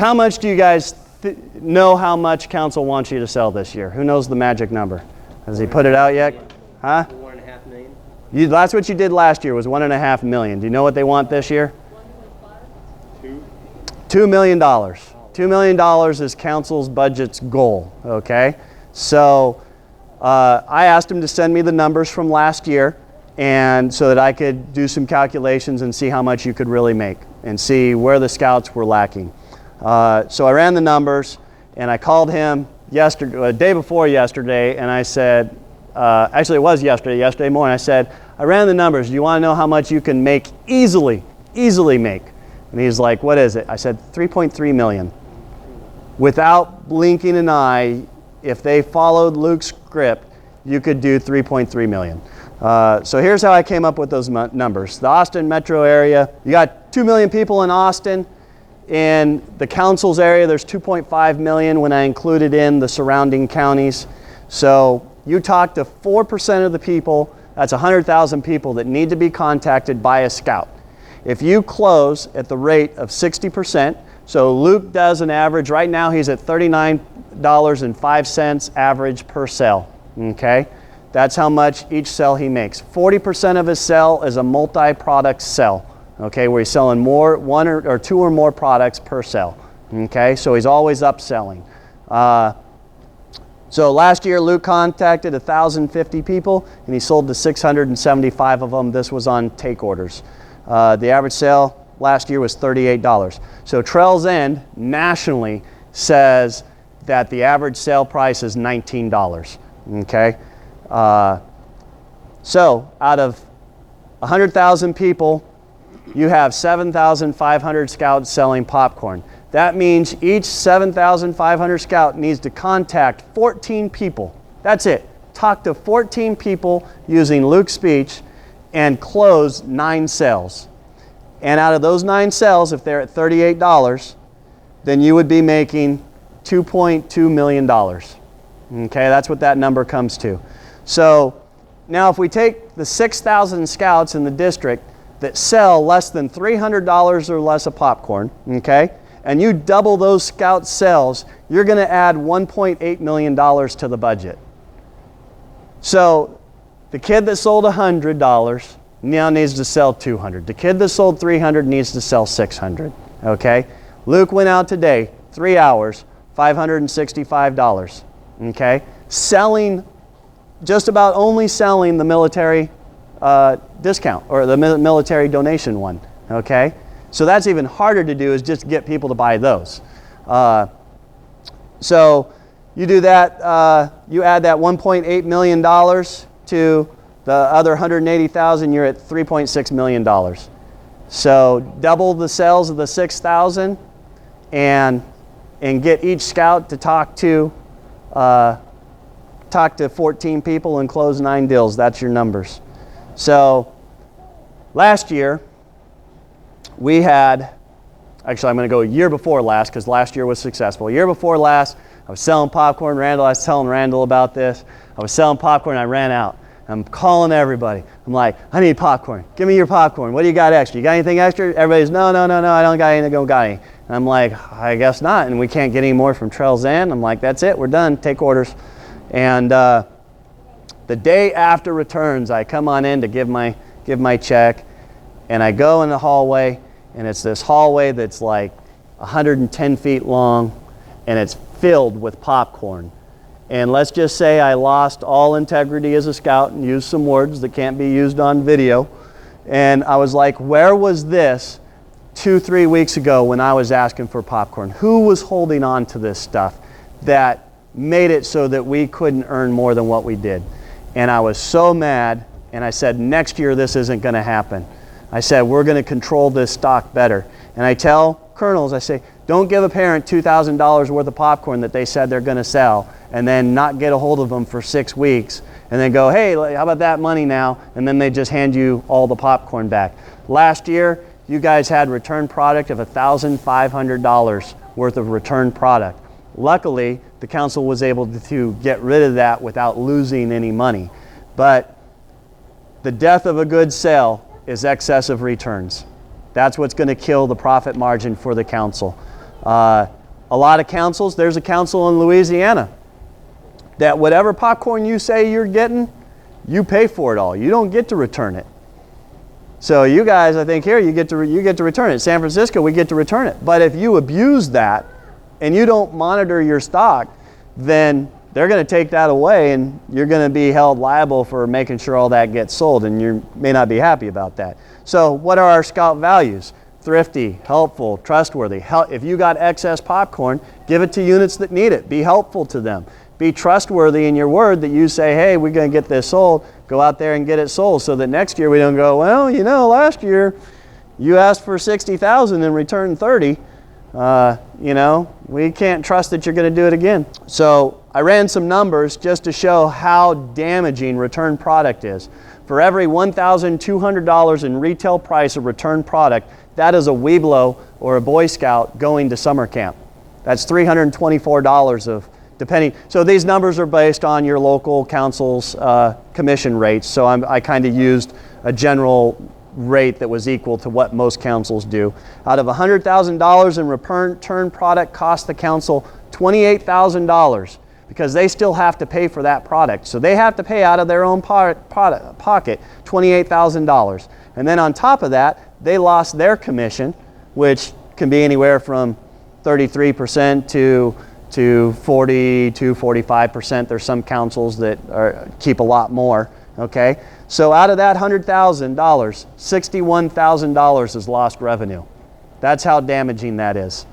How much do you guys know how much council wants you to sell this year? Who knows the magic number? Has he put it out yet? Huh? 1.5 million. That's what you did last year, was 1.5 million. Do you know what they want this year? $2 million. $2 million is council's budget's goal, okay? So I asked him to send me the numbers from last year, and so that I could do some calculations and see how much you could really make and see where the scouts were lacking. So I ran the numbers, and I called him yesterday, day before yesterday, and I said, actually it was yesterday morning, I said, I ran the numbers. Do you want to know how much you can make easily make? And he's like, what is it? I said, 3.3 million. Without blinking an eye, if they followed Luke's script, you could do 3.3 million. So here's how I came up with those numbers. The Austin metro area, you got 2 million people in Austin. In the council's area, there's 2.5 million when I included in the surrounding counties. So you talk to 4% of the people, that's 100,000 people that need to be contacted by a scout. If you close at the rate of 60%, so Luke does an average, right now he's at $39.05 average per sale, okay? That's how much each sell he makes. 40% of his sell is a multi-product sell. Okay, where he's selling one or two or more products per sell. Okay, so he's always upselling. So last year Luke contacted 1,050 people and he sold to 675 of them. This was on take orders. The average sale last year was $38. So Trails End nationally says that the average sale price is $19. Okay, so out of 100,000 people, you have 7,500 scouts selling popcorn. That means each 7,500 scout needs to contact 14 people. That's it. Talk to 14 people using Luke's speech and close 9 sales. And out of those 9 sales, if they're at $38, then you would be making $2.2 million. Okay, that's what that number comes to. So now if we take the 6,000 scouts in the district that sell less than $300 or less of popcorn, okay, and you double those scout sales, you're going to add $1.8 million to the budget. So the kid that sold $100 now needs to sell $200. The kid that sold $300 needs to sell $600, okay? Luke went out today, 3 hours, $565, okay? Just about only selling the military discount or the military donation one, okay? So that's even harder to do, is just get people to buy those. So you do that, you add that $1.8 million to the other 180,000, you're at $3.6 million. So double the sales of the 6,000 and get each scout to talk to 14 people and close 9 deals. That's your numbers. So last year we had, actually I'm going to go a year before last because last year was successful. A year before last, I was selling popcorn. I was telling Randall about this. I was selling popcorn and I ran out. I'm calling everybody. I'm like, I need popcorn. Give me your popcorn. What do you got extra? You got anything extra? Everybody's, no, I don't got anything. I don't got any. And I'm like, I guess not. And we can't get any more from Trails End. I'm like, that's it. We're done. Take orders. And the day after returns, I come on in to give my check, and I go in the hallway, and it's this hallway that's like 110 feet long, and it's filled with popcorn. And let's just say I lost all integrity as a scout and used some words that can't be used on video. And I was like, where was this 2-3 weeks ago when I was asking for popcorn? Who was holding on to this stuff that made it so that we couldn't earn more than what we did? And I was so mad, and I said, next year this isn't going to happen. I said, we're going to control this stock better. And I tell colonels, I say, don't give a parent $2,000 worth of popcorn that they said they're going to sell and then not get a hold of them for 6 weeks and then go, hey, how about that money now? And then they just hand you all the popcorn back. Last year, you guys had return product of $1,500 worth of return product. Luckily, the council was able to get rid of that without losing any money. But the death of a good sale is excessive returns. That's what's going to kill the profit margin for the council. A lot of councils, there's a council in Louisiana that whatever popcorn you say you're getting, you pay for it all. You don't get to return it. So you guys, I think here, you get to return it. San Francisco, we get to return it. But if you abuse that and you don't monitor your stock, then they're going to take that away and you're going to be held liable for making sure all that gets sold, and you may not be happy about that. So what are our Scout values? Thrifty, helpful, trustworthy. If you got excess popcorn, give it to units that need it. Be helpful to them. Be trustworthy in your word that you say, hey, we're going to get this sold. Go out there and get it sold, so that next year we don't go, well, you know, last year you asked for 60,000 and returned 30. You know, we can't trust that you're going to do it again. So I ran some numbers just to show how damaging return product is. For every $1,200 in retail price of return product, that is a Weeblo or a Boy Scout going to summer camp. That's $324 of, depending. So these numbers are based on your local council's commission rates. So I kind of used a general rate that was equal to what most councils do. Out of $100,000 in return product cost the council $28,000 because they still have to pay for that product. So they have to pay out of their own pocket $28,000. And then on top of that, they lost their commission, which can be anywhere from 33% to 40 to 45%. There's some councils that keep a lot more. Okay, so out of that $100,000, $61,000 is lost revenue. That's how damaging that is.